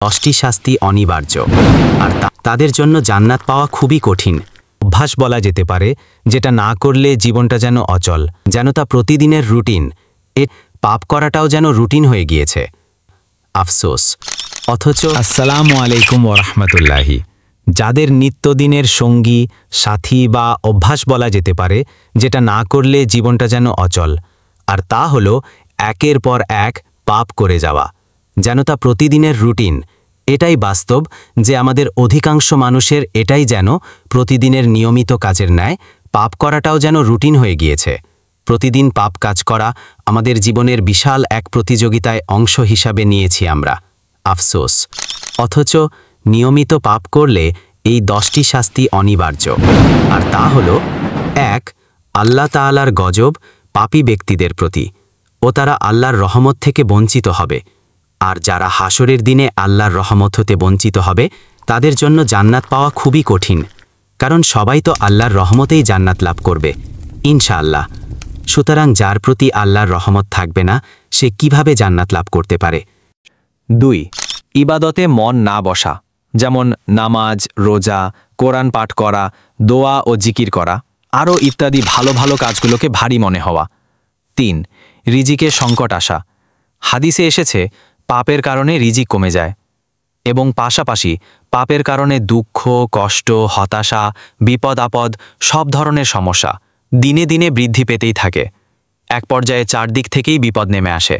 10টি শাস্তি অনিবার্য, আর তাদের জন্য জান্নাত পাওয়া খুবই কঠিন। অভ্যাস বলা যেতে পারে, যেটা না করলে জীবনটা যেন অচল, যেন তা প্রতিদিনের রুটিন। পাপ করাটাও যেন রুটিন হয়ে গিয়েছে। আফসোস। অথচ আসসালামু আলাইকুম ওয়া রাহমাতুল্লাহি, যাদের নিত্যদিনের সঙ্গী, সাথী বা অভ্যাস বলা যেতে পারে, যেটা না করলে জীবনটা যেন অচল, আর তা হলো একের পর এক পাপ করে যাওয়া, যেন তা প্রতিদিনের রুটিন। এটাই বাস্তব যে আমাদের অধিকাংশ মানুষের এটাই যেন প্রতিদিনের নিয়মিত কাজের ন্যায় পাপ করাটাও যেন রুটিন হয়ে গিয়েছে। প্রতিদিন পাপ কাজ করা আমাদের জীবনের বিশাল এক প্রতিযোগিতায় অংশ হিসাবে নিয়েছি আমরা। আফসোস। অথচ নিয়মিত পাপ করলে এই 10টি শাস্তি অনিবার্য, আর তা হলো: 1. আল্লাহ তাআলার গজব পাপী ব্যক্তিদের প্রতি, ও তারা আল্লাহর রহমত থেকে বঞ্চিত হবে। আর যারা হাসরের দিনে আল্লাহর রহমত হতে বঞ্চিত হবে, তাদের জন্য জান্নাত পাওয়া খুবই কঠিন, কারণ সবাই তো আল্লাহর রহমতেই জান্নাত লাভ করবে ইনশাআল্লাহ। সুতরাং যার প্রতি আল্লাহর রহমত থাকবে না, সে কিভাবে জান্নাত লাভ করতে পারে? 2. ইবাদতে মন না বসা, যেমন নামাজ, রোজা, কোরআন পাঠ করা, দোয়া ও জিকির করা, আরও ইত্যাদি ভালো ভালো কাজগুলোকে ভারী মনে হওয়া। 3. রিজিকে সংকট আসা। হাদিসে এসেছে, পাপের কারণে রিজিক কমে যায়, এবং পাশাপাশি পাপের কারণে দুঃখ, কষ্ট, হতাশা, বিপদ আপদ সব ধরনের সমস্যা দিনে দিনে বৃদ্ধি পেতেই থাকে। এক পর্যায়ে চারদিক থেকেই বিপদ নেমে আসে।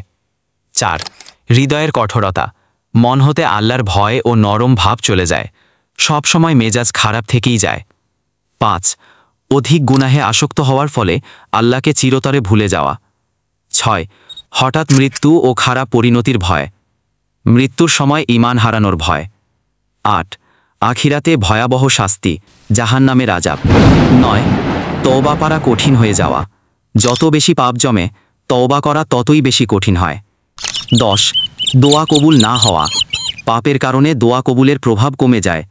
4. হৃদয়ের কঠোরতা, মন হতে আল্লাহর ভয় ও নরম ভাব চলে যায়, সব সময় মেজাজ খারাপ থেকেই যায়। 5. অধিক গুনাহে আসক্ত হওয়ার ফলে আল্লাহকে চিরতরে ভুলে যাওয়া। 6. হঠাৎ মৃত্যু ও খারাপ পরিণতির ভয়, মৃত্যুর সময় ঈমান হারানোর ভয়। 8. আখিরাতে ভয়াবহ শাস্তি, জাহান্নামের আযাব। 9. তওবা করা কঠিন হয়ে যাওয়া, যত বেশি পাপ জমে তওবা করা ততই বেশি কঠিন হয়। 10. দোয়া কবুল না হওয়া, পাপের কারণে দোয়া কবুলের প্রভাব কমে যায়,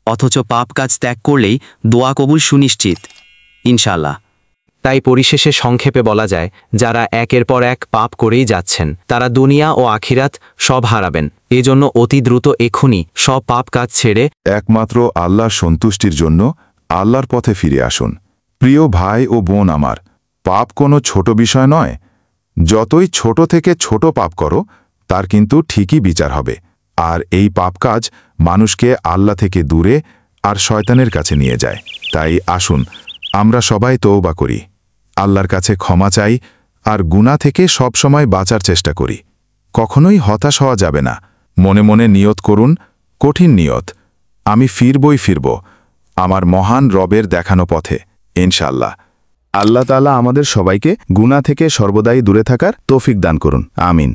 অথচ পাপ কাজ ত্যাগ করলেই দোয়া কবুল সুনিশ্চিত ইনশাআল্লাহ। তাই পরিশেষে সংক্ষেপে বলা যায়, যারা একের পর এক পাপ করেই যাচ্ছেন, তারা দুনিয়া ও আখিরাত সব হারাবেন। এজন্য অতি দ্রুত এখনই সব পাপ কাজ ছেড়ে একমাত্র আল্লাহর সন্তুষ্টির জন্য আল্লাহর পথে ফিরে আসুন। প্রিয় ভাই ও বোন আমার, পাপ কোনো ছোট বিষয় নয়। যতই ছোট থেকে ছোট পাপ করো, তার কিন্তু ঠিকই বিচার হবে। আর এই পাপ কাজ মানুষকে আল্লাহ থেকে দূরে আর শয়তানের কাছে নিয়ে যায়। তাই আসুন আমরা সবাই তওবা করি, আল্লাহর কাছে ক্ষমা চাই, আর গুনাহ থেকে সবসময় বাঁচার চেষ্টা করি। কখনোই হতাশ হওয়া যাবে না। মনে মনে নিয়ত করুন, কঠিন নিয়ত, আমি ফিরব আমার মহান রবের দেখানো পথে ইনশাআল্লাহ। আল্লাহ তাআলা আমাদের সবাইকে গুনাহ থেকে সর্বদাই দূরে থাকার তৌফিক দান করুন। আমিন।